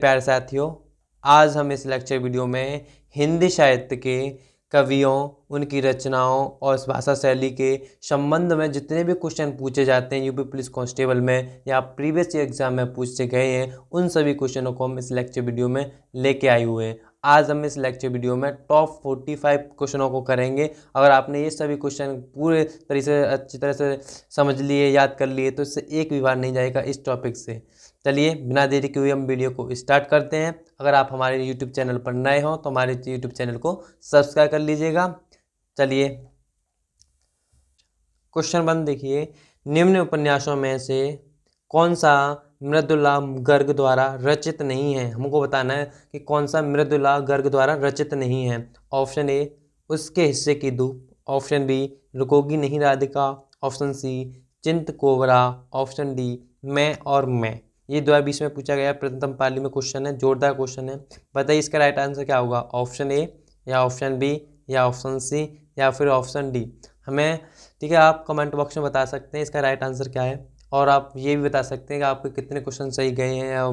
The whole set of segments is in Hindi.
प्यारे साथियों, आज हम इस लेक्चर वीडियो में हिंदी साहित्य के कवियों, उनकी रचनाओं और इस भाषा शैली के संबंध में जितने भी क्वेश्चन पूछे जाते हैं यूपी पुलिस कांस्टेबल में या प्रीवियस एग्जाम में पूछे गए हैं, उन सभी क्वेश्चनों को हम इस लेक्चर वीडियो में लेके आए हुए हैं। आज हम इस लेक्चर वीडियो में टॉप 45 क्वेश्चनों को करेंगे। अगर आपने ये सभी क्वेश्चन पूरे तरीके से अच्छी तरह से समझ लिए, याद कर लिए, तो इससे एक भी बार नहीं जाएगा इस टॉपिक से। चलिए बिना देरी के हुए हम वीडियो को स्टार्ट करते हैं। अगर आप हमारे YouTube चैनल पर नए हो तो हमारे YouTube चैनल को सब्सक्राइब कर लीजिएगा। चलिए क्वेश्चन 1 देखिए, निम्न उपन्यासों में से कौन सा मृदुला गर्ग द्वारा रचित नहीं है। हमको बताना है कि कौन सा मृदुला गर्ग द्वारा रचित नहीं है। ऑप्शन ए, उसके हिस्से की धूप। Option B, Rukogi Nahin Radhika. Option C, Chitt Kobra. Option D, Main Aur मैं। ये 2020 में पूछा गया प्रथम पाली में क्वेश्चन है, जोरदार क्वेश्चन है। बताइए इसका राइट आंसर क्या होगा। ऑप्शन ए या ऑप्शन बी या ऑप्शन सी या फिर ऑप्शन डी। हमें ठीक है, आप कमेंट बॉक्स में बता सकते हैं इसका राइट आंसर क्या है, और आप ये भी बता सकते हैं कि आपके कितने क्वेश्चन सही गए हैं या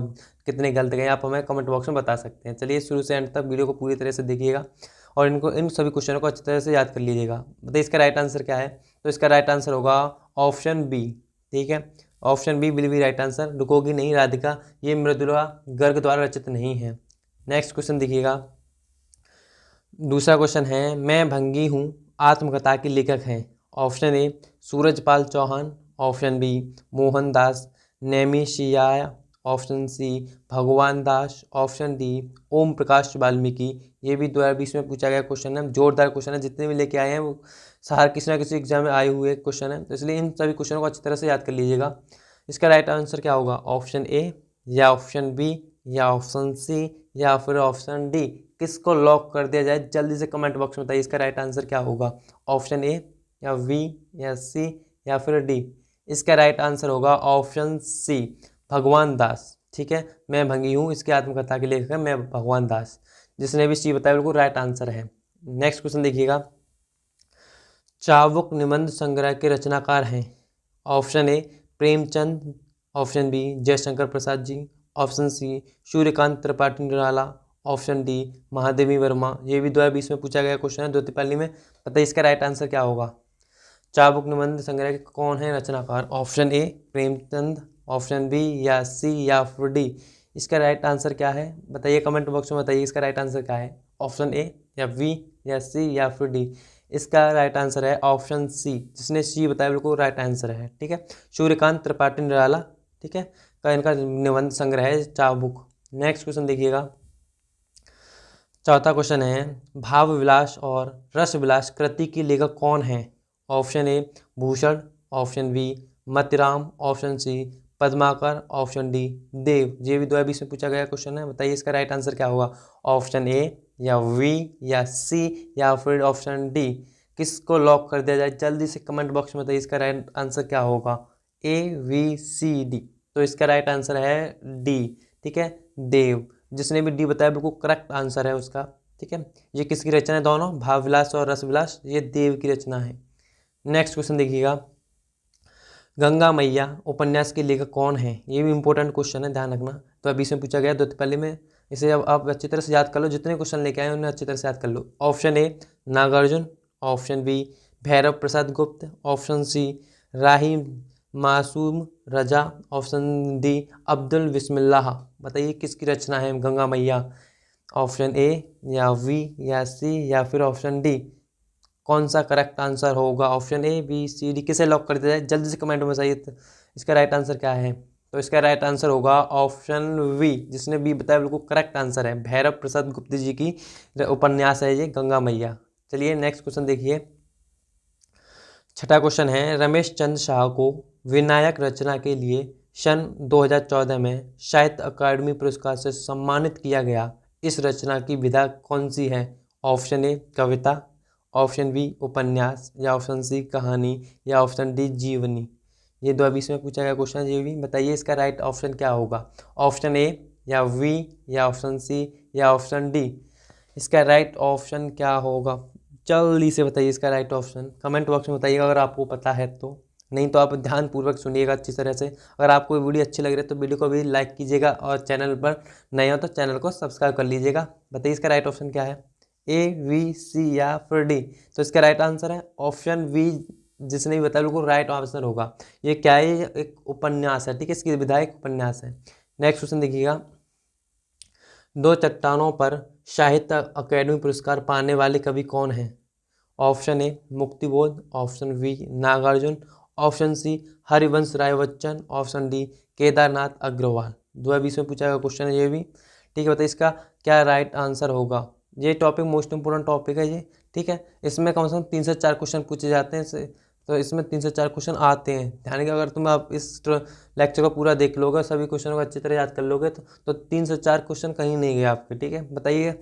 कितने गलत गए हैं। आप हमें कमेंट बॉक्स में बता सकते हैं। चलिए शुरू से एंड तक वीडियो को पूरी तरह से देखिएगा और इन सभी क्वेश्चनों को अच्छी तरह से याद कर लीजिएगा। बताइए इसका राइट आंसर क्या है। तो इसका राइट आंसर होगा ऑप्शन बी। ठीक है, option B will be right answer. Rukogi Nahin Radhika ये मृदुला गर्ग द्वारा रचित नहीं है। नेक्स्ट क्वेश्चन देखिएगा। दूसरा क्वेश्चन है, मैं भंगी हूँ आत्मकथा के लेखक हैं। Option A, Surajpal Chauhan. Option B, Mohandas Naimishrai. Option C, Bhagwan Das. Option D, Om Prakash Valmiki. ये भी 2020 में पूछा गया क्वेश्चन है, जोरदार क्वेश्चन है। जितने भी लेके आए हैं वो सारे किसी ना किसी एग्जाम में आए हुए क्वेश्चन है, तो इसलिए इन सभी क्वेश्चनों को अच्छी तरह से याद कर लीजिएगा। इसका राइट आंसर क्या होगा। ऑप्शन ए या ऑप्शन बी या ऑप्शन सी या फिर ऑप्शन डी। किसको लॉक कर दिया जाए, जल्दी से कमेंट बॉक्स में बताइए इसका राइट आंसर क्या होगा। ऑप्शन ए या बी या सी या फिर डी। इसका राइट आंसर होगा ऑप्शन सी, भगवान दास। ठीक है, मैं भंगी हूँ इसकी आत्मकथा के लेखक है मैं भगवान दास। जिसने भी सी बताया बिल्कुल राइट आंसर है। नेक्स्ट क्वेश्चन देखिएगा। चाबुक निबंध संग्रह के रचनाकार हैं। Option A, Premchand. Option B, Jaishankar Prasad ji. Option C, Suryakant Tripathi Nirala. Option D, Mahadevi Verma. ये भी 2020 में पूछा गया क्वेश्चन है, द्वितीय पाली में। बताइए इसका राइट आंसर क्या होगा। चाबुक निबंध संग्रह के कौन है रचनाकार। Option A, Premchand. Option B या सी या फिर डी। इसका राइट आंसर क्या है बताइए कमेंट बॉक्स में बताइए इसका राइट आंसर क्या है। ऑप्शन ए या बी या सी या फिर डी। इसका राइट आंसर है ऑप्शन सी। जिसने सी बताया बिल्कुल राइट आंसर है। ठीक है, सूर्यकांत त्रिपाठी निराला, ठीक है, का इनका निबंध संग्रह है चाबुक। नेक्स्ट क्वेश्चन देखिएगा। चौथा क्वेश्चन है, भाव विलास और रस विलास कृति की लेखक कौन है। Option A, Bhushan. Option B, Matiram. Option C, Padmakar. Option D, Dev. ये भी 2020 में पूछा गया क्वेश्चन है। बताइए इसका राइट आंसर क्या होगा। ऑप्शन ए या वी या सी या फिर ऑप्शन डी। किसको लॉक कर दिया जाए, जल्दी से कमेंट बॉक्स में बताइए इसका राइट आंसर क्या होगा। A B C D. तो इसका राइट आंसर है डी। ठीक है, देव। जिसने भी डी बताया बिल्कुल करेक्ट आंसर है उसका। ठीक है, ये किसकी रचना है दोनों, भाव विलास और रस विलास, ये देव की रचना है। नेक्स्ट क्वेश्चन देखिएगा। गंगा मैया उपन्यास के लेखक कौन है। ये भी इंपॉर्टेंट क्वेश्चन है, ध्यान रखना। तो अभी इसमें पूछा गया द्वितीय पाली में। इसे अब आप अच्छी तरह से याद कर लो, जितने क्वेश्चन लेके आए उन्हें अच्छी तरह से याद कर लो। Option A, Nagarjun. Option B, Bhairav Prasad Gupt. Option C, Rahi Masoom Raza. Option D, Abdul Bismillah. बताइए किसकी रचना है गंगा मैया। ऑप्शन ए या वी या सी या फिर ऑप्शन डी। कौन सा करेक्ट आंसर होगा। Option A B C D किसे लॉक कर दिया जाए, जल्दी से कमेंट में बताइए इसका राइट आंसर क्या है। तो इसका राइट आंसर होगा ऑप्शन वी। जिसने बी बताया बिल्कुल करेक्ट आंसर है, भैरव प्रसाद गुप्त जी की उपन्यास है ये गंगा मैया। चलिए नेक्स्ट क्वेश्चन देखिए। छठा क्वेश्चन है, रमेश चंद्र शाह को विनायक रचना के लिए सन 2014 में साहित्य अकादमी पुरस्कार से सम्मानित किया गया। इस रचना की विधा कौन सी है। ऑप्शन ए, कविता। ऑप्शन बी, उपन्यास। या ऑप्शन सी, कहानी। या ऑप्शन डी, जीवनी। ये 2020 में पूछा गया क्वेश्चन है। ये भी बताइए इसका राइट ऑप्शन क्या होगा। ऑप्शन ए या वी या ऑप्शन सी या ऑप्शन डी। इसका राइट ऑप्शन क्या होगा, जल्दी से बताइए इसका राइट ऑप्शन। कमेंट बॉक्स में बताइएगा अगर आपको पता है तो। नहीं तो आप ध्यानपूर्वक सुनिएगा अच्छी तरह से। अगर आपको वीडियो अच्छी लग रही है तो वीडियो को भी लाइक कीजिएगा और चैनल पर नए हो तो चैनल को सब्सक्राइब कर लीजिएगा। बताइए इसका राइट ऑप्शन क्या है, ए, बी, सी या फिर डी। तो इसका राइट आंसर है ऑप्शन बी। जिसने भी बताया बिल्कुल राइट आंसर होगा। ये क्या है, ये एक उपन्यास है, ठीक है, इसकी विधायक उपन्यास है। नेक्स्ट क्वेश्चन देखिएगा, दो चट्टानों पर साहित्य अकादमी पुरस्कार पाने वाले कवि कौन हैं? Option A Muktibodh, option B Nagarjun, option C Harivansh Rai Bachchan, option D Kedarnath Agrawal. 2020 में पूछा गया क्वेश्चन है ये भी, ठीक है। बताइए इसका क्या राइट आंसर होगा। ये टॉपिक मोस्ट इंपोर्टेंट टॉपिक है ये, ठीक है। इसमें कम से कम 3 से 4 क्वेश्चन पूछे जाते हैं, तो इसमें 3 से 4 क्वेश्चन आते हैं। ध्यान रखिए, अगर तुम आप इस लेक्चर को पूरा देख लोगे, सभी क्वेश्चनों को अच्छी तरह याद कर लोगे तो 3 से 4 क्वेश्चन कहीं नहीं गए आपके, ठीक है। बताइए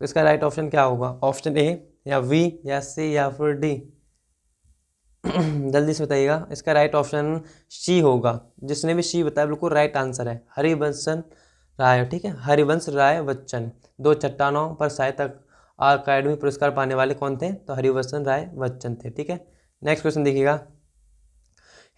इसका राइट ऑप्शन क्या होगा, ऑप्शन ए या वी या सी या फिर डी। जल्दी से बताइएगा। इसका राइट ऑप्शन सी होगा। जिसने भी सी बताया बिल्कुल राइट आंसर है, हरिवंशन राय, ठीक है, हरिवंश राय बच्चन। दो चट्टानों पर साहित्य अकादमी पुरस्कार पाने वाले कौन थे? तो हरिवंशन राय बच्चन थे, ठीक है। नेक्स्ट क्वेश्चन देखिएगा,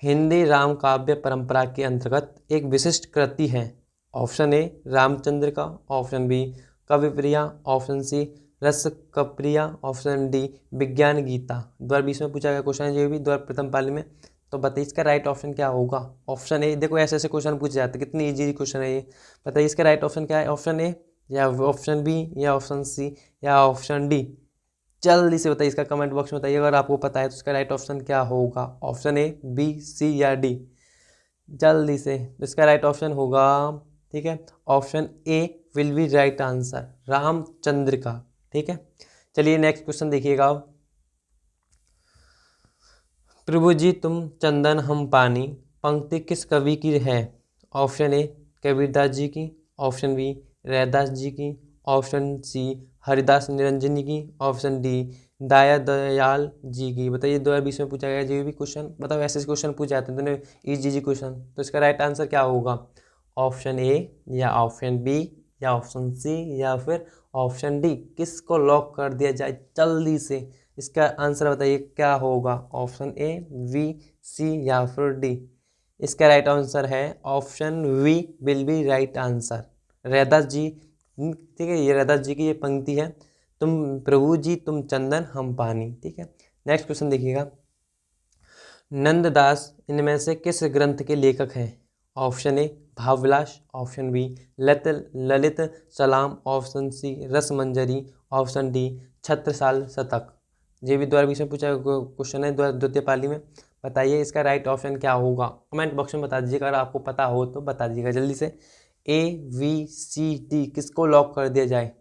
हिंदी राम काव्य परंपरा के अंतर्गत एक विशिष्ट कृति है। ऑप्शन ए रामचंद्र का, ऑप्शन बी कविप्रिया, ऑप्शन सी रस कप्रिया, ऑप्शन डी विज्ञान गीता। 2020 में पूछा गया क्वेश्चन है ये भी, प्रथम पाली में। तो बताइए इसका राइट ऑप्शन क्या होगा। ऑप्शन ए, देखो ऐसे ऐसे क्वेश्चन पूछे जाते हैं, कितनी इजी क्वेश्चन है ये। बताइए इसका राइट ऑप्शन क्या है, ऑप्शन ए या ऑप्शन बी या ऑप्शन सी या ऑप्शन डी। जल्दी से बताइए, इसका कमेंट बॉक्स में बताइए अगर आपको पता है तो इसका राइट ऑप्शन क्या होगा। ऑप्शन ए, बी, सी या डी। जल्दी से। तो इसका राइट ऑप्शन होगा, ठीक है, option A will be right answer, Ramchandra का, ठीक है। चलिए नेक्स्ट क्वेश्चन देखिएगा अब, प्रभु जी तुम चंदन हम पानी पंक्ति किस कवि की है? ऑप्शन ए कबीरदास जी की, ऑप्शन बी रैदास जी की, ऑप्शन सी हरिदास निरंजनी की, ऑप्शन डी दया दयाल जी की। बताइए 2020 में पूछा गया जो भी क्वेश्चन, बताओ ऐसे क्वेश्चन पूछ जाते हैं तो इजी क्वेश्चन। तो इसका राइट आंसर क्या होगा, ऑप्शन ए या ऑप्शन बी या ऑप्शन सी या फिर ऑप्शन डी। किसको लॉक कर दिया जाए, जल्दी से इसका आंसर बताइए क्या होगा। ऑप्शन ए, वी, सी या फिर डी। इसका राइट आंसर है option B will be right answer, Raidas ji, ठीक है। ये रैदास जी की ये पंक्ति है, तुम प्रभु जी तुम चंदन हम पानी, ठीक है। नेक्स्ट क्वेश्चन देखिएगा, नंददास इनमें से किस ग्रंथ के लेखक हैं? Option A Bhavvilas, option B Lalit Salam, option C Rasmanjari, option D Chhatrasal Shatak. ये भी 2020 में पूछा क्वेश्चन है, द्वितीय पाली में। बताइए इसका राइट ऑप्शन क्या होगा, कमेंट बॉक्स में बता दीजिएगा, अगर आपको पता हो तो बता दीजिएगा जल्दी से। ए, वी, सी, डी, किसको लॉक कर दिया जाए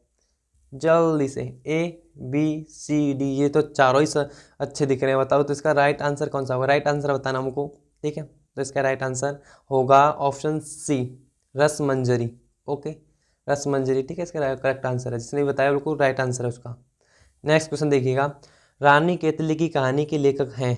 जल्दी से। ए, बी, सी, डी, ये तो चारों ही अच्छे दिख रहे हैं। बताओ तो इसका राइट आंसर कौन सा होगा, राइट आंसर बताना हमको, ठीक है। तो इसका राइट आंसर होगा option C Rasmanjari, okay, Rasmanjari, ठीक है, इसका करेक्ट आंसर है। जिसने भी बताया बिल्कुल राइट आंसर है उसका। नेक्स्ट क्वेश्चन देखिएगा, रानी केतली की कहानी के लेखक हैं?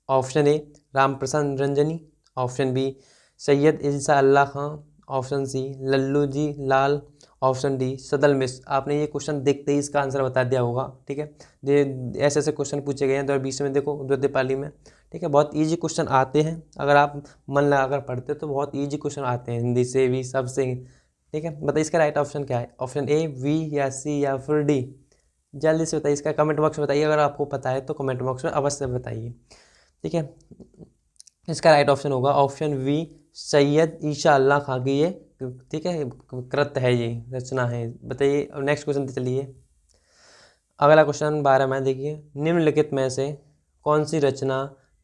Option A Ramprasad Niranjani, option B Syed Insha Allah Khan, option C Lallu ji Lal, option D Sadal Mishra. आपने ये क्वेश्चन देखते ही इसका आंसर बता दिया होगा, ठीक है। ये ऐसे ऐसे क्वेश्चन पूछे गए हैं 2020 में, देखो द्वितीय पाली में, ठीक है। बहुत इजी क्वेश्चन आते हैं, अगर आप मन लगाकर पढ़ते तो बहुत इजी क्वेश्चन आते हैं, हिंदी से भी, सबसे, ठीक है। बताइए इसका राइट ऑप्शन क्या है, ऑप्शन ए, वी या सी या फिर डी। जल्दी से बताइए, इसका कमेंट बॉक्स में बताइए, अगर आपको पता है तो कमेंट बॉक्स में अवश्य बताइए, ठीक है। इसका राइट ऑप्शन होगा ऑप्शन वी सैयद ईशा अल्लाह खां की ये, ठीक है, कृत है, ये रचना है। बताइए नेक्स्ट क्वेश्चन चलिए। अगला क्वेश्चन 12 में देखिए, निम्नलिखित में से कौन सी रचना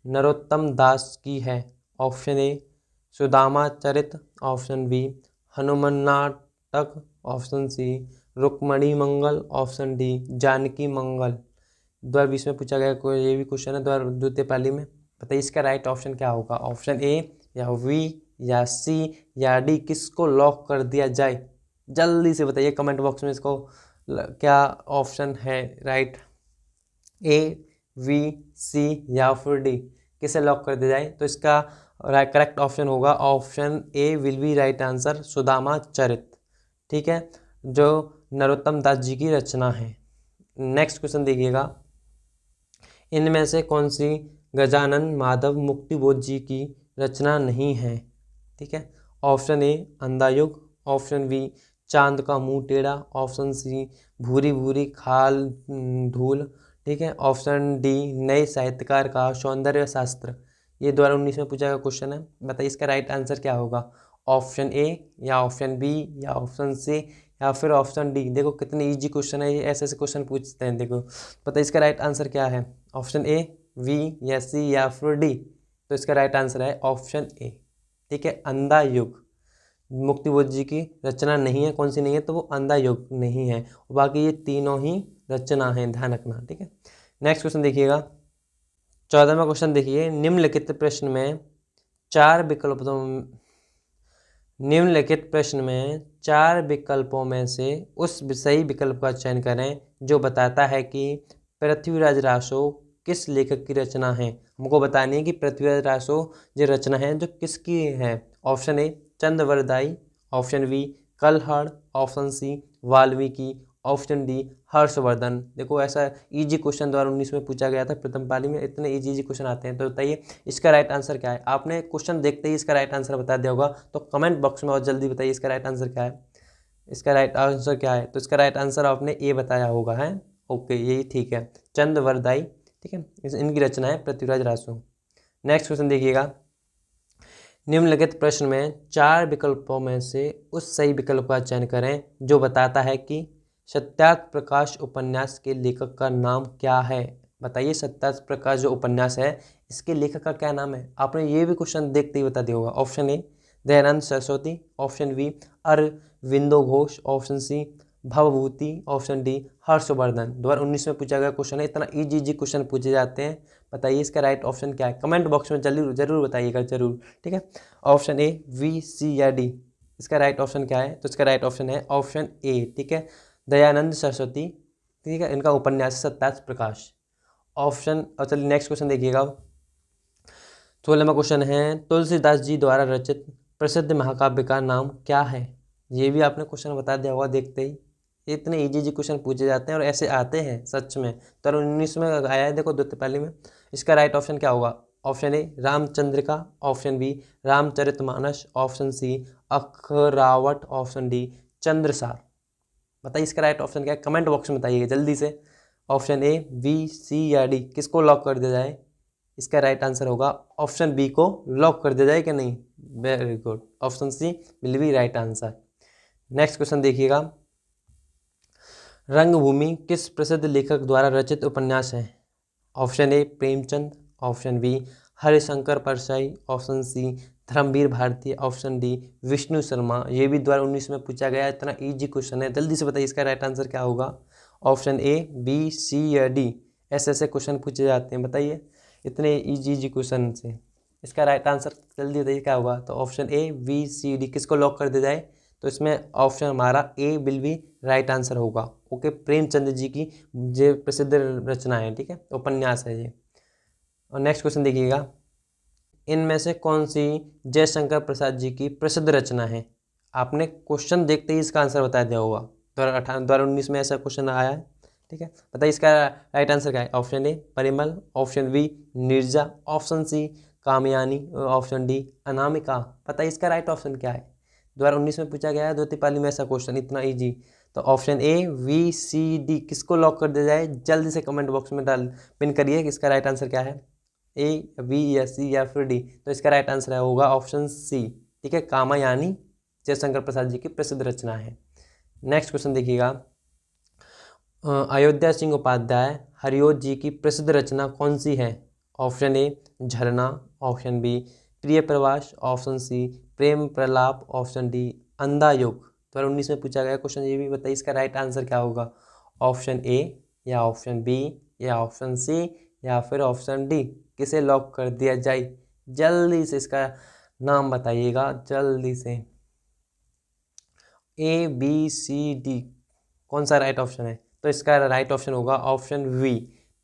नरोत्तम दास की है? Option A Sudama Charit, option B Hanuman Natak, option C Rukmani Mangal, option D Janaki Mangal. 2020 में पूछा गया कोई ये भी क्वेश्चन है द्वितीय पाली में। बताइए इसका राइट ऑप्शन क्या होगा, ऑप्शन ए या वी या सी या डी, किसको लॉक कर दिया जाए जल्दी से बताइए कमेंट बॉक्स में, इसको क्या ऑप्शन है राइट, ए, वी, सी या फिर डी, किसे लॉक कर दिया जाए? तो इसका करेक्ट ऑप्शन होगा option A will be right answer, Sudama Charit, ठीक है, जो नरोत्तम दास जी की रचना है। नेक्स्ट क्वेश्चन देखिएगा, इनमें से कौन सी गजानन माधव मुक्तिबोध जी की रचना नहीं है। ठीक है, ऑप्शन ए अंधा युग, ऑप्शन बी चांद का मुंह टेढ़ा, ऑप्शन सी भूरी भूरी खाल धूल। ठीक है, ऑप्शन डी नए साहित्यकार का सौंदर्य शास्त्र। ये 2019 में पूछा गया क्वेश्चन है, बताइए इसका राइट आंसर क्या होगा। ऑप्शन ए या ऑप्शन बी या ऑप्शन सी या फिर ऑप्शन डी। देखो कितने इजी क्वेश्चन है ये, ऐसे ऐसे क्वेश्चन पूछते हैं। देखो बताइए इसका राइट आंसर क्या है, ऑप्शन ए, वी या सी या फिर डी। तो इसका राइट आंसर है ऑप्शन ए। ठीक है, अंधा युग मुक्तिबोध जी की रचना नहीं है। कौन सी नहीं है, तो वो अंधा युग नहीं है, बाकी ये तीनों ही रचना है, ध्यान रखना। ठीक है, नेक्स्ट क्वेश्चन देखिएगा, 14वां क्वेश्चन देखिए, निम्नलिखित प्रश्न में चार विकल्पों में से उस सही विकल्प का चयन करें जो बताता है कि पृथ्वीराज रासो किस लेखक की रचना है। हमको बतानी है कि पृथ्वीराज रासो जो रचना है जो किसकी है। Option A Chandravardai, option B Kalhan, option C Valmiki, option D Harshvardhan. देखो ऐसा इजी क्वेश्चन 2019 में पूछा गया था प्रथम पाली में, इतने इजी क्वेश्चन आते हैं। तो बताइए इसका राइट आंसर क्या है। आपने क्वेश्चन देखते ही इसका राइट आंसर बता दिया होगा, तो कमेंट बॉक्स में और जल्दी बताइए इसका राइट आंसर क्या है। इसका राइट आंसर क्या है, तो इसका राइट आंसर आपने ए बताया होगा है। ओके, यही ठीक है, चंद्रवरदाई। ठीक है, इनकी रचना है पृथ्वीराज रासो। नेक्स्ट क्वेश्चन देखिएगा, निम्नलिखित प्रश्न में चार विकल्पों में से उस सही विकल्प का चयन करें जो बताता है कि सत्यार्थ प्रकाश उपन्यास के लेखक का नाम क्या है। बताइए सत्यार्थ प्रकाश जो उपन्यास है इसके लेखक का क्या नाम है। आपने ये भी क्वेश्चन देखते ही बता दिया होगा। Option A Dayanand Saraswati, option B Aurobindo Ghosh, option C Bhavabhuti, option D Harshvardhan. 2019 में पूछा गया क्वेश्चन है, इतना इजी क्वेश्चन पूछे जाते हैं। बताइए इसका राइट ऑप्शन क्या है, कमेंट बॉक्स में जरूर बताइएगा जरूर। ठीक है, ऑप्शन ए, वी, सी या डी। इसका राइट ऑप्शन क्या है, तो इसका राइट ऑप्शन है ऑप्शन ए। ठीक है, दयानंद सरस्वती। ठीक है, इनका उपन्यास सत्यार्थ प्रकाश ऑप्शन। और चलिए नेक्स्ट क्वेश्चन देखिएगा, 16वां क्वेश्चन है, तुलसीदास जी द्वारा रचित प्रसिद्ध महाकाव्य का नाम क्या है। ये भी आपने क्वेश्चन बता दिया होगा देखते ही, इतने इजी क्वेश्चन पूछे जाते हैं और ऐसे आते हैं सच में। तो 19 में आया है देखो द्वितीय पाली में। इसका राइट ऑप्शन क्या होगा, option A Ramchandrika, option B Ramcharitmanas, option C Akhravat, option D Chandrasar. बताइए इसका राइट ऑप्शन क्या है, कमेंट बॉक्स में बताइए जल्दी से। ऑप्शन ए, बी, सी या डी, किसको लॉक कर दिया जाए। इसका राइट आंसर होगा ऑप्शन बी को लॉक कर दिया जाए कि नहीं। Very good, option C will be right answer. Next question देखिएगा, रंगभूमि किस प्रसिद्ध लेखक द्वारा रचित उपन्यास है। Option A Premchand, option B Harishankar Parsai, option C Dharamvir Bharati, option D Vishnu Sharma. ये भी 2019 में पूछा गया, इतना इजी क्वेश्चन है, जल्दी से बताइए इसका राइट आंसर क्या होगा। ऑप्शन ए, बी, सी या डी, ऐसे ऐसे क्वेश्चन पूछे जाते हैं। बताइए इतने इजी क्वेश्चन से इसका राइट आंसर जल्दी बताइए क्या होगा। तो option A, B, C, D, किसको लॉक कर दिया जाए। तो इसमें ऑप्शन हमारा A will be right answer होगा। ओके, प्रेमचंद जी की जो प्रसिद्ध रचना है, ठीक है, उपन्यास है ये। और नेक्स्ट क्वेश्चन देखिएगा, इनमें से कौन सी जयशंकर प्रसाद जी की प्रसिद्ध रचना है। आपने क्वेश्चन देखते ही इसका आंसर बता दिया होगा, 2019 में ऐसा क्वेश्चन आया है। ठीक है, बताइए इसका राइट आंसर क्या है। Option A Parimal, option B Nirja, option C Kamayani, option D Anamika. बताइए इसका राइट ऑप्शन क्या है। 2019 में पूछा गया है द्वितीय पाली में ऐसा क्वेश्चन, इतना इजी। तो option A, B, C, D, किसको लॉक कर दिया जाए, जल्दी से कमेंट बॉक्स में पिन करिए कि इसका राइट आंसर क्या है, ए, बी या सी या फिर डी। तो इसका राइट आंसर होगा ऑप्शन सी। ठीक है, कामयानी जयशंकर प्रसाद जी की प्रसिद्ध रचना है। नेक्स्ट क्वेश्चन देखिएगा, अयोध्या सिंह उपाध्याय हरिओत जी की प्रसिद्ध रचना कौन सी है। ऑप्शन ए झरना, ऑप्शन बी प्रिय प्रवास, ऑप्शन सी प्रेम प्रलाप, ऑप्शन डी अंधा युग। 2019 में पूछा गया क्वेश्चन, ये भी बताइए इसका राइट आंसर क्या होगा। ऑप्शन ए या ऑप्शन बी या ऑप्शन सी या फिर ऑप्शन डी, किसे लॉक कर दिया जाए, जल्दी से इसका नाम बताइएगा जल्दी से। ए, बी, सी, डी, कौन सा राइट ऑप्शन है। तो इसका राइट ऑप्शन होगा ऑप्शन वी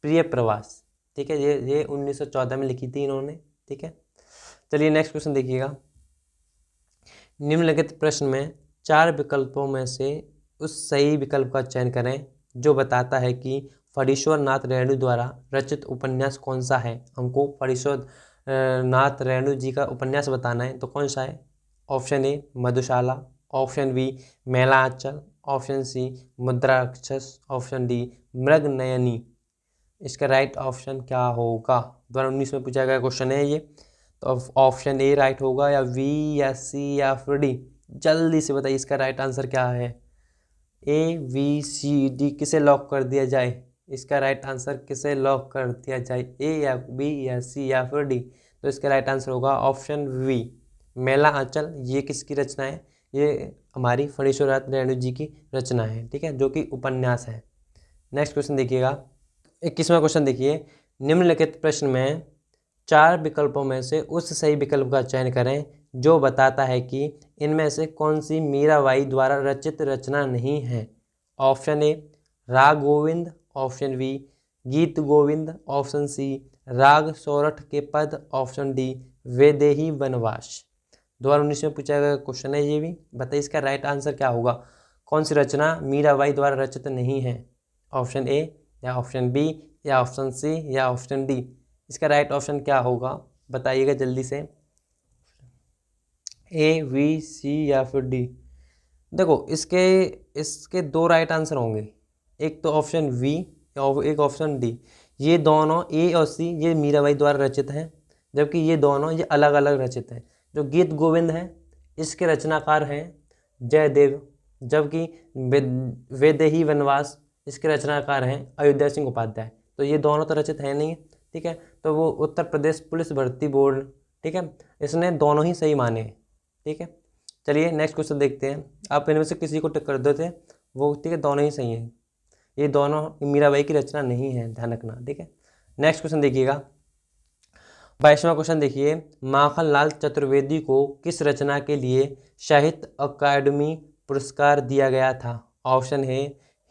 प्रिय प्रवास। ठीक है, ये 1914 में लिखी थी इन्होंने। ठीक है, चलिए नेक्स्ट क्वेश्चन देखिएगा, निम्नलिखित प्रश्न में चार विकल्पों में से उस सही विकल्प का चयन करें जो बताता है कि फणीश्वर नाथ रेणु द्वारा रचित उपन्यास कौन सा है? हमको फणीश्वर नाथ रेणु जी का उपन्यास बताना है, तो कौन सा है? Option A Madhushala, option B Mailanchal, option C Mudrarakshas, option D Mrignayani. इसका राइट ऑप्शन क्या होगा? 2019 में पूछा गया क्वेश्चन है ये। तो ऑप्शन ए राइट होगा, या बी, या सी, या फिर डी? जल्दी से बताइए इसका राइट आंसर क्या है। ए, बी, सी, डी किसे लॉक कर दिया जाए? इसका राइट आंसर किसे लॉक कर दिया जाए? ए या बी या सी या फिर डी? तो इसका राइट आंसर होगा ऑप्शन वी, मेला आंचल। ये किसकी रचना है? ये हमारी फणीश्वर नाथ रेणु जी की रचना है, ठीक है, जो कि उपन्यास है। नेक्स्ट क्वेश्चन देखिएगा, 21वां क्वेश्चन देखिए। निम्नलिखित प्रश्न में 4 विकल्पों में से उस सही विकल्प का चयन करें जो बताता है कि इनमें से कौन सी मीराबाई द्वारा रचित रचना नहीं है। ऑप्शन ए राग गोविंद, ऑप्शन बी गीत गोविंद, ऑप्शन सी राग सोरठ के पद, ऑप्शन डी वैदेही वनवास। 2019 में पूछा गया क्वेश्चन है ये भी। बताइए इसका राइट आंसर क्या होगा? कौन सी रचना मीराबाई द्वारा रचित नहीं है? ऑप्शन ए, या ऑप्शन बी, या ऑप्शन सी, या ऑप्शन डी? इसका राइट ऑप्शन क्या होगा? बताइएगा जल्दी से। ए, बी, सी या फिर डी? देखो इसके 2 राइट आंसर होंगे, एक तो ऑप्शन वी और एक ऑप्शन डी। ये दोनों ए और सी ये मीराबाई द्वारा रचित हैं, जबकि ये दोनों ये अलग अलग रचित हैं। जो गीत गोविंद है इसके रचनाकार हैं जयदेव, जबकि वैदेही वनवास इसके रचनाकार हैं अयोध्या सिंह उपाध्याय। तो ये दोनों तो रचित है नहीं, ठीक है। तो वो उत्तर प्रदेश पुलिस भर्ती बोर्ड, ठीक है, इसने दोनों ही सही माने, ठीक है। चलिए नेक्स्ट क्वेश्चन देखते हैं। आप इनमें से किसी को टिक कर देते वो, ठीक है, दोनों ही सही हैं। ये दोनों मीराबाई की रचना नहीं है, ध्यान रखना, ठीक है। नेक्स्ट क्वेश्चन देखिएगा, 22वां क्वेश्चन देखिए। माखनलाल चतुर्वेदी को किस रचना के लिए साहित्य अकादमी पुरस्कार दिया गया था? ऑप्शन है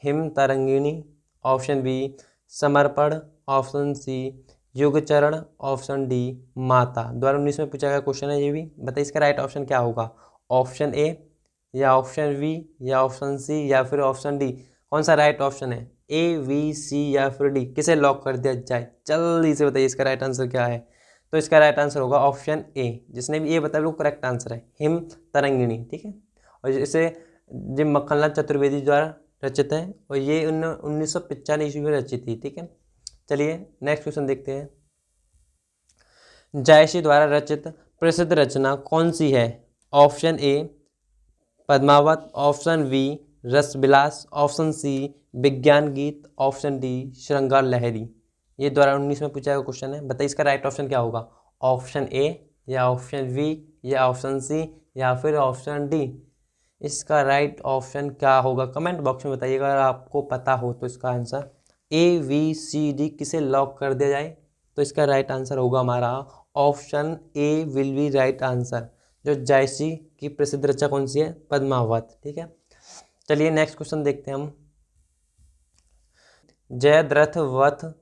हिम तरंगिणी, ऑप्शन बी समर्पण, ऑप्शन सी युगचरण, ऑप्शन डी माता। 2019 में पूछा गया क्वेश्चन है ये भी। बताइए इसका राइट ऑप्शन क्या होगा? ऑप्शन ए, या ऑप्शन बी, या ऑप्शन सी, या फिर ऑप्शन डी? कौन सा राइट ऑप्शन है? ए, बी, सी या फिर डी? किसे लॉक कर दिया जाए? जल्दी से बताइए इसका राइट आंसर क्या है। तो इसका राइट आंसर होगा ऑप्शन ए। जिसने भी ए बताया वो करेक्ट आंसर है, हिम तरंगिणी, ठीक है। और इसे जो मक्खनलाल चतुर्वेदी द्वारा रचित है और ये 1995 ईस्वी में रचित थी, ठीक है। चलिए नेक्स्ट क्वेश्चन देखते हैं। जायसी द्वारा रचित प्रसिद्ध रचना कौन सी है? Option A Padmavat, option B Rasvilas, option C Vigyan Geet, option D श्रृंगार लहरी। ये 2019 में पूछा गया क्वेश्चन है। बताइए इसका राइट ऑप्शन क्या होगा? ऑप्शन ए, या ऑप्शन बी, या ऑप्शन सी, या फिर ऑप्शन डी? इसका राइट ऑप्शन क्या होगा? कमेंट बॉक्स में बताइएगा अगर आपको पता हो तो इसका आंसर। ए, बी, सी, डी किसे लॉक कर दिया जाए? तो इसका राइट आंसर होगा हमारा option A will be right answer. जो जायसी की प्रसिद्ध रचना कौन सी है? पद्मावत, ठीक है। चलिए नेक्स्ट क्वेश्चन देखते हैं हम। जयद्रथ वध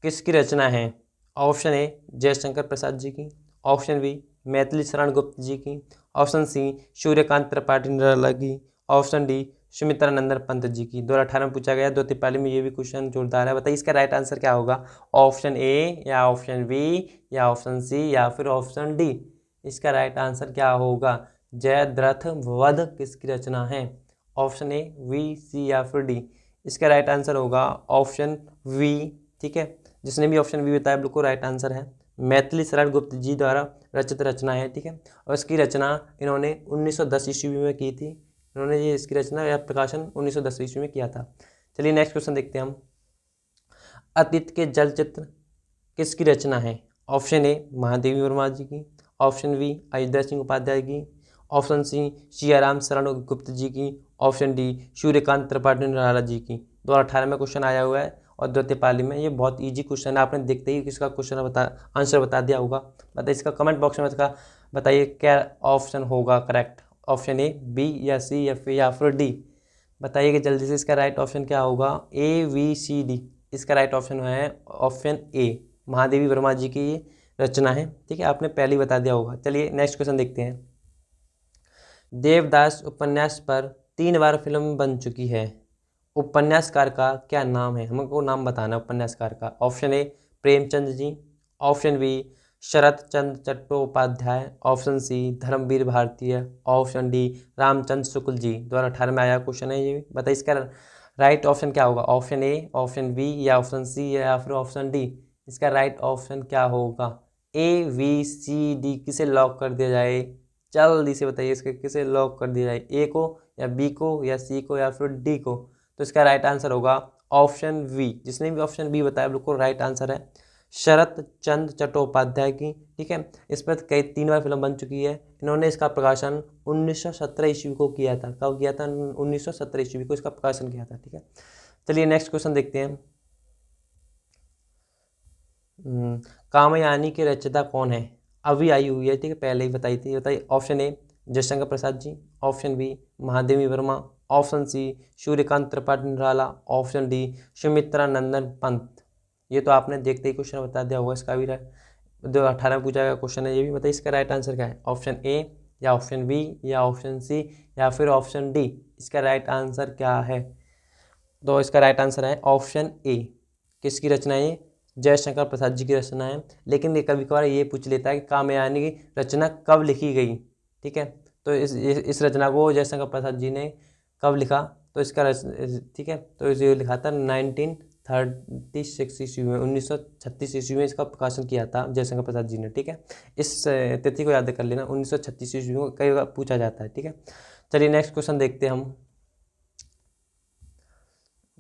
किसकी रचना है? ऑप्शन ए जयशंकर प्रसाद जी की, ऑप्शन बी मैथिली शरण गुप्त जी की, ऑप्शन सी सूर्यकांत त्रिपाठी निराला की, ऑप्शन डी सुमित्रा नंदन पंत जी की। 2018 में पूछा गया, 2 तिपाली में ये भी क्वेश्चन जोरदार है। बताइए इसका राइट आंसर क्या होगा? ऑप्शन ए, या ऑप्शन बी, या ऑप्शन सी, या फिर ऑप्शन डी? इसका राइट आंसर क्या होगा? जयद्रथ वध किसकी रचना है? ऑप्शन ए, वी, सी या फिर डी? इसका राइट आंसर होगा ऑप्शन वी, ठीक है। जिसने भी ऑप्शन वी बताया बिल्कुल राइट आंसर है। मैथिली शरण गुप्त जी द्वारा रचित रचना है, ठीक है। और इसकी रचना इन्होंने 1910 ईस्वी में की थी। इन्होंने ये इसकी रचना या प्रकाशन 1910 ईस्वी में किया था। चलिए नेक्स्ट क्वेश्चन देखते हैं हम। अतीत के जलचित्र किसकी रचना है? ऑप्शन ए महादेवी वर्मा जी की, ऑप्शन बी अयोध्या सिंह उपाध्याय की, ऑप्शन सी सियाराम शरण गुप्त जी की, ऑप्शन डी सूर्यकांत त्रिपाठी निराला जी की। 2018 में क्वेश्चन आया हुआ है और 2 तिपाली में। ये बहुत इजी क्वेश्चन है, आपने देखते ही इसका क्वेश्चन आंसर बता दिया होगा। बताइए इसका कमेंट बॉक्स में इसका बताइए क्या ऑप्शन होगा करेक्ट? ऑप्शन ए, बी, या सी, या फिर डी? बताइए कि जल्दी से इसका राइट ऑप्शन क्या होगा? ए, बी, सी, डी? इसका राइट ऑप्शन है ऑप्शन ए, महादेवी वर्मा जी की रचना है, ठीक है। आपने पहले ही बता दिया होगा। चलिए नेक्स्ट क्वेश्चन देखते हैं। देवदास उपन्यास पर 3 बार फिल्म बन चुकी है। उपन्यासकार का क्या नाम है, हमको नाम बताना है उपन्यासकार का। Option A Premchand ji, option B Sharat Chandra Chattopadhyay, option C Dharamvir Bharatiya, option D Ramchandra Shukla ji. 2018 में आया क्वेश्चन है ये। बताइए इसका राइट ऑप्शन क्या होगा। ऑप्शन ए, ऑप्शन बी या ऑप्शन सी या फिर ऑप्शन डी। इसका राइट ऑप्शन क्या होगा। ए बी सी डी किसे लॉक कर दिया जाए, जल्दी से बताइए इसके किसे लॉक कर दिया जाए, ए को या बी को या सी को या फिर डी को। तो इसका राइट आंसर होगा ऑप्शन बी। जिसने भी ऑप्शन बी बताया बिल्कुल राइट आंसर है, शरत चंद्र चट्टोपाध्याय की। ठीक है, इस पर कई 3 बार फिल्म बन चुकी है। इन्होंने इसका प्रकाशन 1917 ईस्वी को किया था। कब किया था, 1917 ईस्वी को इसका प्रकाशन किया था। ठीक है, चलिए नेक्स्ट क्वेश्चन देखते हैं। कामयानी की रचयिता कौन है, अभी आई हुई है। ठीक है, पहले ही बताई थी। बताइए option A Jaishankar Prasad ji, option B Mahadevi Verma, option C Suryakant Tripathi Nirala, option D Sumitra Nandan Pant. ये तो आपने देखते ही क्वेश्चन बता दिया होगा। इसका भी 2018 में पूछा गया क्वेश्चन है ये भी। बताइए इसका राइट आंसर क्या है। ऑप्शन ए या ऑप्शन बी या ऑप्शन सी या फिर ऑप्शन डी। इसका राइट आंसर क्या है। तो इसका राइट आंसर है ऑप्शन ए। किसकी रचना है ये, जयशंकर प्रसाद जी की रचना है। लेकिन ये कभी कभार ये पूछ लेता है कि कामयानी की रचना कब लिखी गई। ठीक है, तो इस रचना को जयशंकर प्रसाद जी ने कब लिखा। तो इसका ठीक है, तो ये लिखा था 1936 ईस्वी में, 1936 ईस्वी में इसका प्रकाशन किया था जयशंकर प्रसाद जी ने। ठीक है, इस तिथि को याद कर लेना, 1936 ईस्वी में कई बार पूछा जाता है। ठीक है, चलिए नेक्स्ट क्वेश्चन देखते हैं हम।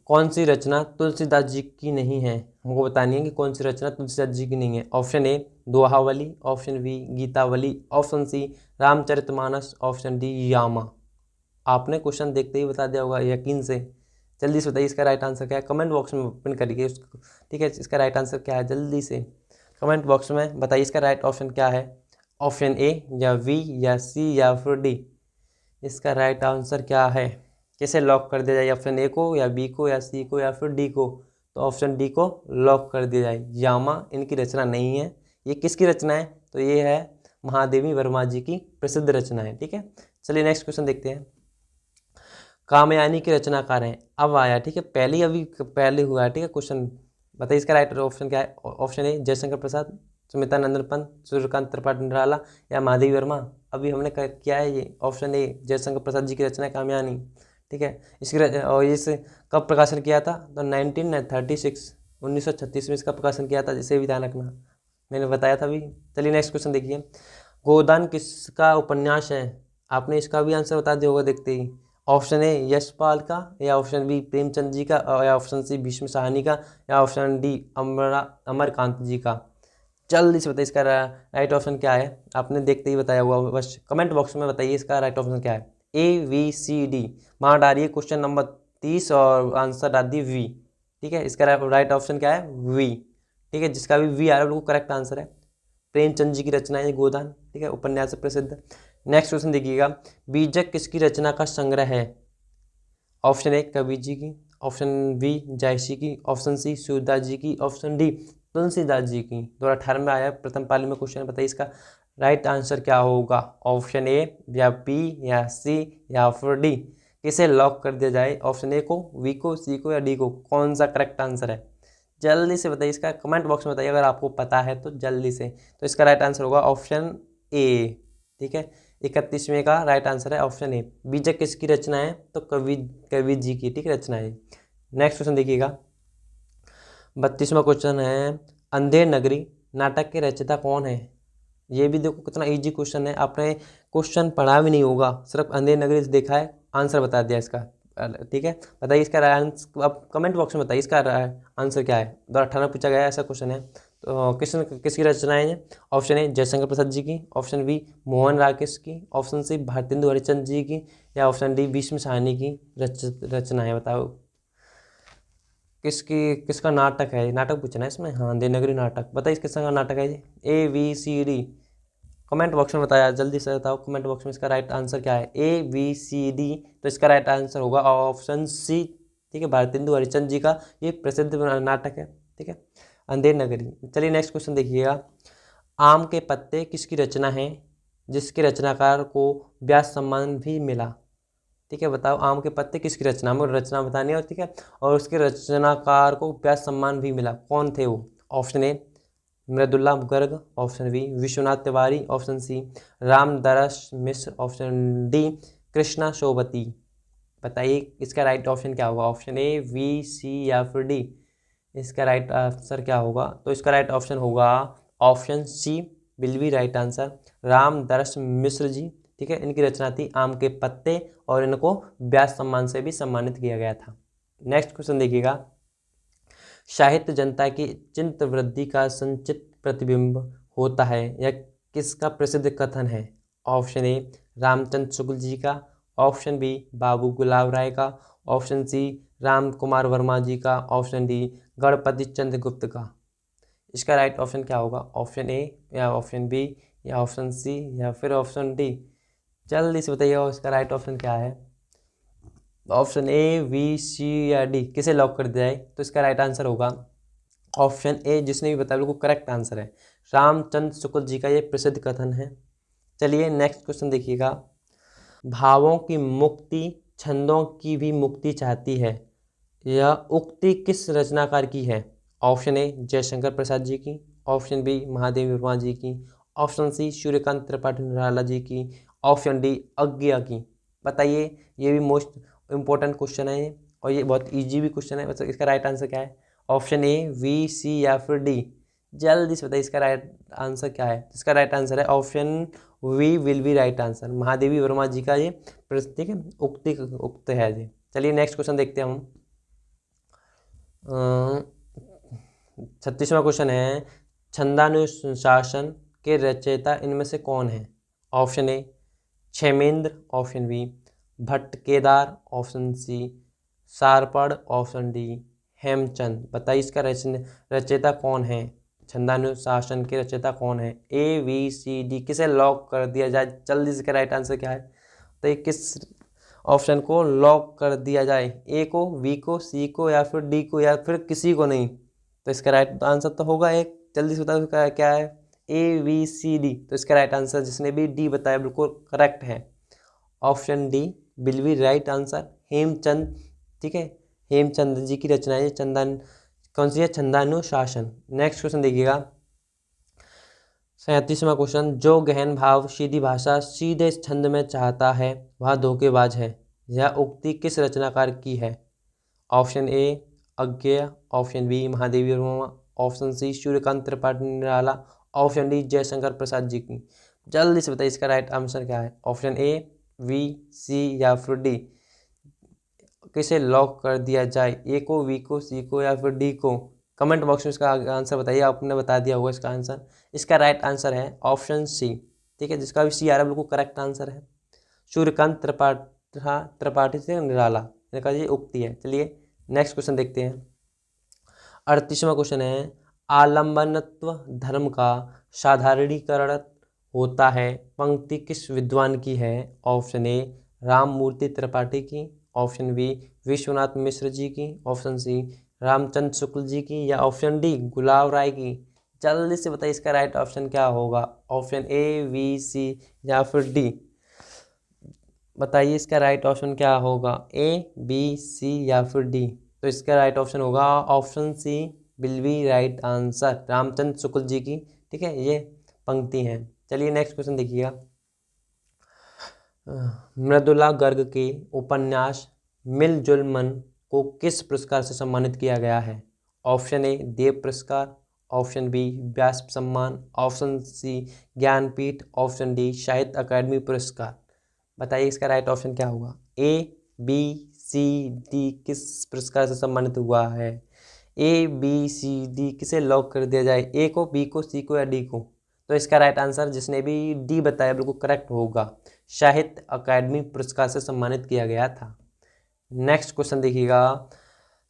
कौन सी रचना तुलसीदास जी की नहीं है, हमको बतानी है कि कौन सी रचना तुलसीदास जी की नहीं है। Option A Dohavali, option B Gitavali, option C Ramcharitmanas, option D Yama. आपने क्वेश्चन देखते ही बता दिया होगा यकीन से। जल्दी से बताइए इसका राइट आंसर क्या है, कमेंट बॉक्स में पिन करिए उसको। ठीक है, इसका राइट आंसर क्या है, जल्दी से कमेंट बॉक्स में बताइए इसका राइट ऑप्शन क्या है। ऑप्शन ए या बी या सी या फिर डी। इसका राइट आंसर क्या है, किसे लॉक कर दिया जाए, ऑप्शन ए को या बी को या सी को या फिर डी को। तो ऑप्शन डी को लॉक कर दिया जाए। यामा इनकी रचना नहीं है। ये किसकी रचना है, तो ये है महादेवी वर्मा जी की प्रसिद्ध रचना है। ठीक है, चलिए नेक्स्ट क्वेश्चन देखते हैं। कामयानी के रचनाकार हैं, अब आया। ठीक है, पहले हुआ है। ठीक है, क्वेश्चन बताइए इसका राइट ऑप्शन क्या है। ऑप्शन ए जयशंकर प्रसाद, सुमित्रा नंदन पंत, सूर्यकांत त्रिपाठी निराला या महादेवी वर्मा। अभी हमने किया है ये ऑप्शन ए जयशंकर प्रसाद जी की रचना है कामयानी। ठीक है, और इस कब प्रकाशन किया था, तो 1936 में इसका प्रकाशन किया था। जिसे भी ध्यान रखना, मैंने बताया था अभी। चलिए नेक्स्ट क्वेश्चन देखिए। गोदान किसका उपन्यास है, आपने इसका भी आंसर बता दिया होगा देखते ही। ऑप्शन ए यशपाल का, या ऑप्शन बी प्रेमचंद जी का, या ऑप्शन सी भीष्म साहनी का, या ऑप्शन डी अमरकांत जी का। जल्दी से बताइए इसका राइट ऑप्शन क्या है। आपने देखते ही बताया हुआ, बस कमेंट बॉक्स में बताइए इसका राइट ऑप्शन क्या है। ए बी सी डी, वहाँ डालिए क्वेश्चन नंबर 30 और आंसर डाल दी वी। ठीक है, इसका राइट ऑप्शन क्या है, वी। ठीक है, जिसका भी वी आ रहा है वो करेक्ट आंसर है। प्रेमचंद जी की रचना है गोदान। ठीक है, उपन्यास प्रसिद्ध। नेक्स्ट क्वेश्चन देखिएगा। बीजक किसकी रचना का संग्रह है। ऑप्शन ए कबीर जी की, ऑप्शन बी जायसी की, ऑप्शन सी सूरदास जी की, ऑप्शन डी तुलसीदास जी की। 2018 में आया प्रथम पाली में क्वेश्चन। बताइए इसका राइट आंसर क्या होगा। ऑप्शन ए या बी या सी या फिर डी। किसे लॉक कर दिया जाए, ऑप्शन ए को, बी को, सी को या डी को। कौन सा करेक्ट आंसर है, जल्दी से बताइए इसका कमेंट बॉक्स में बताइए अगर आपको पता है तो जल्दी से। तो इसका राइट आंसर होगा ऑप्शन ए। ठीक है, 31वें का राइट आंसर है ऑप्शन ए। बीजक किसकी रचना है, तो कबीर जी की। ठीक है, रचना है। नेक्स्ट क्वेश्चन देखिएगा। 32वां क्वेश्चन है, अंधेर नगरी नाटक के रचयिता कौन है। ये भी देखो कितना इजी क्वेश्चन है, आपने क्वेश्चन पढ़ा भी नहीं होगा, सिर्फ अंधेर नगरी से देखा है, आंसर बता दिया इसका। ठीक है, बताइए इसका आंसर, आप कमेंट बॉक्स में बताइए इसका आंसर क्या है। 2018 पूछा गया ऐसा क्वेश्चन है। तो किसकी रचनाएं हैं। ऑप्शन ए जयशंकर प्रसाद जी की, ऑप्शन बी मोहन राकेश की, ऑप्शन सी भारतेंदु हरिश्चंद्र जी की, या ऑप्शन डी भीष्म साहनी की रचना है। बताओ किसका नाटक है, नाटक पूछना है इसमें। हाँ, देवनागरी नाटक। बताइए किसका नाटक है ये। A B C D, comment box में बताया, जल्दी से बताओ कमेंट बॉक्स में इसका राइट आंसर क्या है। ए बी सी डी, तो इसका राइट आंसर होगा ऑप्शन सी। ठीक है, भारतेंदु हरिश्चंद्र जी का ये प्रसिद्ध नाटक है। ठीक है, अंधेर नगरी। चलिए नेक्स्ट क्वेश्चन देखिएगा। आम के पत्ते किसकी रचना है, जिसके रचनाकार को व्यास सम्मान भी मिला। ठीक है, बताओ आम के पत्ते किसकी रचना में, रचना बतानी है, ठीक है, और उसके रचनाकार को व्यास सम्मान भी मिला, कौन थे वो? Option A Mridula Garg, option B Vishwanath Tiwari, option C Ramdaras Mishra, option D Krishna Sobti. बताइए इसका राइट ऑप्शन क्या होगा? ऑप्शन ए, बी, सी या फिर डी। इसका राइट आंसर क्या होगा? तो इसका राइट ऑप्शन होगा option C, will be right answer, Ramdaras Mishra ji. ठीक है, इनकी रचना थी आम के पत्ते और इनको व्यास सम्मान से भी सम्मानित किया गया था। नेक्स्ट क्वेश्चन देखिएगा, साहित्य जनता की चिंत वृद्धि का संचित प्रतिबिंब होता है, यह किसका प्रसिद्ध कथन है? ऑप्शन ए रामचंद्र शुक्ल जी का, ऑप्शन बी बाबू गुलाब राय का, ऑप्शन सी राम कुमार वर्मा जी का, ऑप्शन डी गणपति चंद्र गुप्त का। इसका राइट ऑप्शन क्या होगा? ऑप्शन ए या ऑप्शन बी या ऑप्शन सी या फिर ऑप्शन डी। जल्दी से बताइए इसका राइट ऑप्शन क्या है? ऑप्शन ए, बी, सी या डी, किसे लॉक कर दिया जाए? तो इसका राइट आंसर होगा ऑप्शन ए, जिसने भी बताया बिल्कुल करेक्ट आंसर है, रामचंद्र शुक्ल जी का ये प्रसिद्ध कथन है। चलिए नेक्स्ट क्वेश्चन देखिएगा, भावों की मुक्ति छंदों की भी मुक्ति चाहती है, यह उक्ति किस रचनाकार की है? ऑप्शन ए जयशंकर प्रसाद जी की, ऑप्शन बी महादेवी वर्मा जी की, ऑप्शन सी सूर्यकांत त्रिपाठी निराला जी की, ऑप्शन डी अज्ञा की। बताइए, ये भी मोस्ट इम्पोर्टेंट क्वेश्चन है और ये बहुत इजी भी क्वेश्चन है। मतलब इसका राइट आंसर क्या है? ऑप्शन ए, बी, सी या फिर डी। जल्दी से बताइए इसका राइट आंसर क्या है? इसका राइट आंसर है option B, will be right answer, Mahadevi Verma ji का ये ठीक है उक्त है जी। चलिए नेक्स्ट क्वेश्चन देखते हैं हम। 36वां क्वेश्चन है, छंदानुशासन के रचयिता इनमें से कौन है? Option A Kshemendra, option B Bhatt Kedar, option C सारपड़, ऑप्शन डी हेमचंद। बताइए इसका रचयिता कौन है? छंदानुशासन के रचयिता कौन है? ए, बी, सी, डी, किसे लॉक कर दिया जाए? जल्दी से राइट आंसर क्या है? तो ये किस ऑप्शन को लॉक कर दिया जाए? ए को, बी को, सी को या फिर डी को या फिर किसी को नहीं? तो इसका राइट आंसर तो होगा एक, जल्दी से बताओ इसका क्या है? ए, बी, सी, डी। तो इसका राइट आंसर जिसने भी डी बताया बिल्कुल करेक्ट है, option D will be right answer, Hemchand. ठीक है, हेमचंद जी की रचना है चंदन, कौन सी है? छंदानुशासन। नेक्स्ट क्वेश्चन देखिएगा, 37वां क्वेश्चन, जो गहन भाव सीधी भाषा सीधे छंद में चाहता है वह धोखेबाज है, यह उक्ति किस रचनाकार की है? Option A Agyeya, option B Mahadevi Verma, option C Suryakant Tripathi Nirala, option D Jaishankar Prasad ji की। जल्दी से बताइए इसका राइट आंसर क्या है? ऑप्शन ए, बी, सी या फिर डी। किसे लॉक कर दिया जाए? ए को, बी को, सी को या फिर डी को? कमेंट बॉक्स में इसका आंसर बताइए, आपने बता दिया होगा इसका आंसर। इसका राइट आंसर है ऑप्शन सी। ठीक है, जिसका भी सी आ रहा है बिल्कुल करेक्ट आंसर है, सूर्यकांत त्रिपाठी से निराला, इनका ये उक्ति है। चलिए नेक्स्ट क्वेश्चन देखते हैं, 38वां क्वेश्चन है, आलम्बनत्व धर्म का साधारणीकरण होता है, पंक्ति किस विद्वान की है? ऑप्शन ए राममूर्ति त्रिपाठी की, ऑप्शन बी विश्वनाथ मिश्र जी की, ऑप्शन सी रामचंद्र शुक्ल जी की या ऑप्शन डी गुलाब राय की। जल्दी से बताइए इसका राइट ऑप्शन क्या होगा? ऑप्शन ए, बी, सी या फिर डी। बताइए इसका राइट ऑप्शन क्या होगा? ए, बी, सी या फिर डी। तो इसका राइट ऑप्शन होगा option C, will be right answer, Ramchandra Shukla ji की। ठीक है, ये पंक्ति है। चलिए नेक्स्ट क्वेश्चन देखिएगा, मृदुला गर्ग के उपन्यास मिलजुल मन को किस पुरस्कार से सम्मानित किया गया है? ऑप्शन ए देव पुरस्कार, option B Vyas Samman, option C Jnanpith, option D Sahitya Akademi पुरस्कार। बताइए इसका राइट ऑप्शन क्या होगा? ए, बी, सी, डी, किस पुरस्कार से सम्मानित हुआ है? ए, बी, सी, डी, किसे लॉक कर दिया जाए? ए को, बी को, सी को या डी को? तो इसका राइट आंसर जिसने भी डी बताया बिल्कुल करेक्ट होगा, साहित्य अकादमी पुरस्कार से सम्मानित किया गया था। नेक्स्ट क्वेश्चन देखिएगा,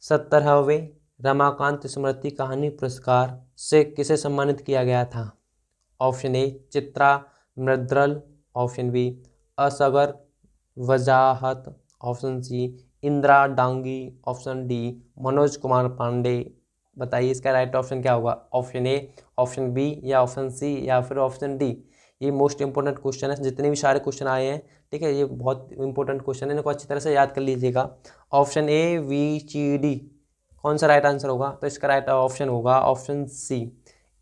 70वें रमाकांत स्मृति कहानी पुरस्कार से किसे सम्मानित किया गया था? Option A Chitra Mudgal, option B Asghar Wajahat, option C Indira Dangi, option D Manoj Kumar Pandey. बताइए इसका राइट ऑप्शन क्या होगा? ऑप्शन ए, ऑप्शन बी या ऑप्शन सी या फिर ऑप्शन डी। ये मोस्ट इंपोर्टेंट क्वेश्चन है, जितने भी सारे क्वेश्चन आए हैं ठीक है, ये बहुत इंपॉर्टेंट क्वेश्चन है, इनको अच्छी तरह से याद कर लीजिएगा। Option A B C D कौन सा राइट आंसर होगा? तो इसका राइट ऑप्शन होगा ऑप्शन सी,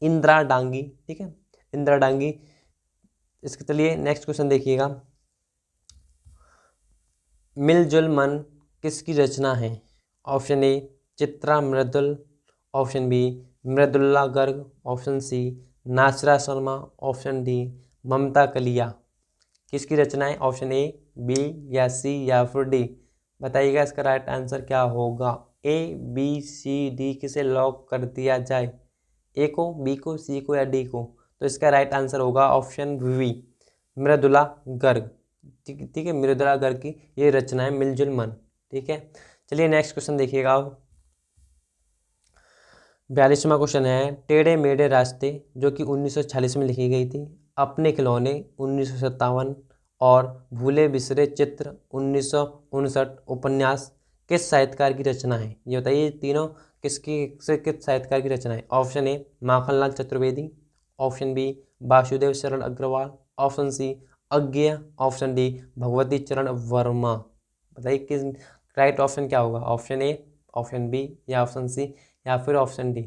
इंदिरा डांगी। ठीक है, इंदिरा डांगी। इसके चलिए नेक्स्ट क्वेश्चन देखिएगा। मिलजुल मन किसकी रचना है? Option A Chitra Mridul, option B Mridula Garg, option C Nasira Sharma, option D Mamta Kalia. किसकी रचना है? ऑप्शन ए, बी या सी या फिर डी। बताइएगा इसका राइट आंसर क्या होगा। ए बी सी डी किसे लॉक कर दिया जाए? ए को, बी को, सी को या डी को? तो इसका राइट आंसर होगा ऑप्शन वी, मृदुला गर्ग। ठीक है, मृदुला गर्ग की ये रचना है मिलजुल मन। ठीक है, चलिए नेक्स्ट क्वेश्चन देखिएगा अब। 42वां क्वेश्चन है, टेढ़े मेढ़े रास्ते जो कि 1946 में लिखी गई थी, अपने खिलौने 1957 और भूले बिसरे चित्र 1959 उपन्यास किस साहित्यकार की रचना है? ये बताइए तीनों किस साहित्यकार की रचना है? Option A Makhanlal Chaturvedi, option B Vasudev Sharan Agrawal, option C Agyeya, option D Bhagwati Charan Verma. बताइए किस राइट ऑप्शन क्या होगा? ऑप्शन ए, ऑप्शन बी या ऑप्शन सी या फिर ऑप्शन डी।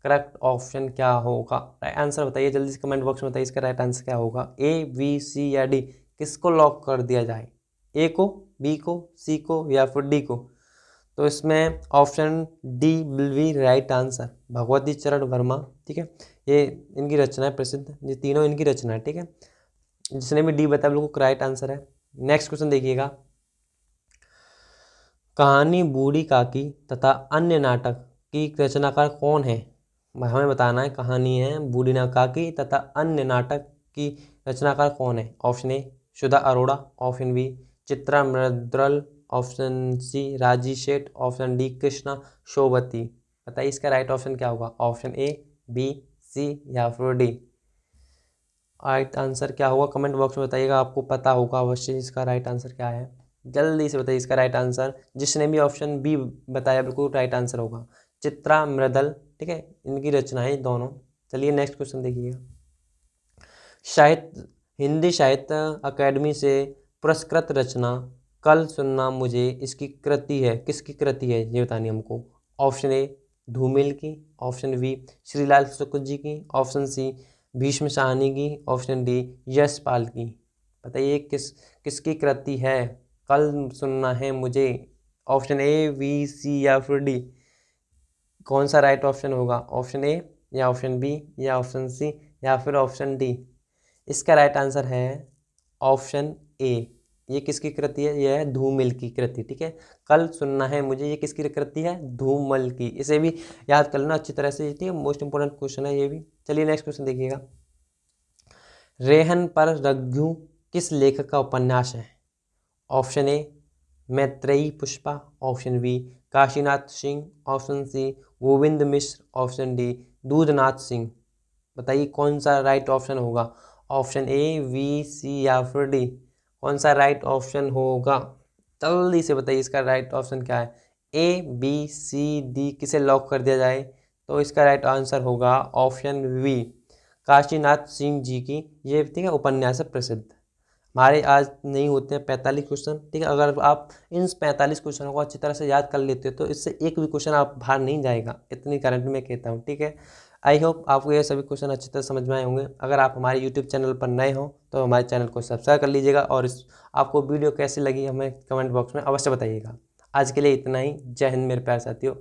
करेक्ट ऑप्शन क्या होगा? राइट आंसर बताइए जल्दी से कमेंट बॉक्स में बताइए इसका राइट आंसर क्या होगा। ए बी सी या डी, किसको लॉक कर दिया जाए? ए को, बी को, सी को या फिर डी को? तो इसमें option D will be right answer, Bhagwati Charan Verma. ठीक है, ये इनकी रचना है प्रसिद्ध, ये तीनों इनकी रचना है। ठीक है, जिसने भी डी बताया बिल्कुल राइट आंसर है। नेक्स्ट क्वेश्चन देखिएगा। कहानी बूढ़ी काकी तथा अन्य नाटक की रचनाकार कौन है? हमें बताना है। कहानी है बूढ़ी काकी तथा अन्य नाटक की रचनाकार कौन है? Option A Sudha Arora, option B Chitra Mridul, option C Raji Seth, option D Krishna Sobti. बताइए इसका राइट ऑप्शन क्या होगा? ऑप्शन ए, बी, सी या फिर डी। राइट आंसर क्या होगा कमेंट बॉक्स में बताइएगा, आपको पता होगा अवश्य इसका राइट आंसर क्या है। जल्दी से बताइए इसका राइट आंसर। जिसने भी ऑप्शन बी बताया बिल्कुल राइट आंसर होगा, चित्रा मृदुल। ठीक है, इनकी रचना है दोनों। चलिए नेक्स्ट क्वेश्चन देखिएगा। हिंदी साहित्य अकादमी से पुरस्कृत रचना कल सुनना मुझे इसकी कृति है, किसकी कृति है ये बतानी हमको। ऑप्शन ए धूमिल की, ऑप्शन बी श्रीलाल शुक्ल जी की, ऑप्शन सी भीष्म साहनी की, ऑप्शन डी यशपाल की। बताइए किसकी कृति है कल सुनना है मुझे? ऑप्शन ए, बी, सी या फिर डी। कौन सा राइट ऑप्शन होगा? ऑप्शन ए या ऑप्शन बी या ऑप्शन सी या फिर ऑप्शन डी। इसका राइट आंसर है ऑप्शन ए। ये किसकी कृति है? यह है धूमिल की कृति। ठीक है, कल सुनना है मुझे, ये किसकी कृति है? धूमिल की। इसे भी याद कर लेना अच्छी तरह से, ठीक है, मोस्ट इंपोर्टेंट क्वेश्चन है ये भी। चलिए नेक्स्ट क्वेश्चन देखिएगा। रेहन पर रघ्यू किस लेखक का उपन्यास है? Option A Maitreyi Pushpa, option B Kashinath Singh, option C Govind Mishra, option D Doodhnath Singh. बताइए कौन सा राइट ऑप्शन होगा? ऑप्शन ए, बी, सी या फिर डी। कौन सा राइट ऑप्शन होगा? जल्दी से बताइए इसका राइट ऑप्शन क्या है। ए बी सी डी किसे लॉक कर दिया जाए? तो इसका राइट आंसर होगा ऑप्शन बी, काशीनाथ सिंह जी की ये, ठीक है, उपन्यास है प्रसिद्ध। हमारे आज नहीं होते हैं 45 क्वेश्चन, ठीक है। अगर आप इन 45 क्वेश्चनों को अच्छी तरह से याद कर लेते हो तो इससे एक भी क्वेश्चन आप बाहर नहीं जाएगा, इतनी गारंटी मैं कहता हूँ, ठीक है। आई होप आपको ये सभी क्वेश्चन अच्छी तरह समझ में आए होंगे। अगर आप हमारे यूट्यूब चैनल पर नए हो तो हमारे चैनल को सब्सक्राइब कर लीजिएगा और आपको वीडियो कैसी लगी हमें कमेंट बॉक्स में अवश्य बताइएगा। आज के लिए इतना ही। जय हिंद मेरे प्यारे साथियों।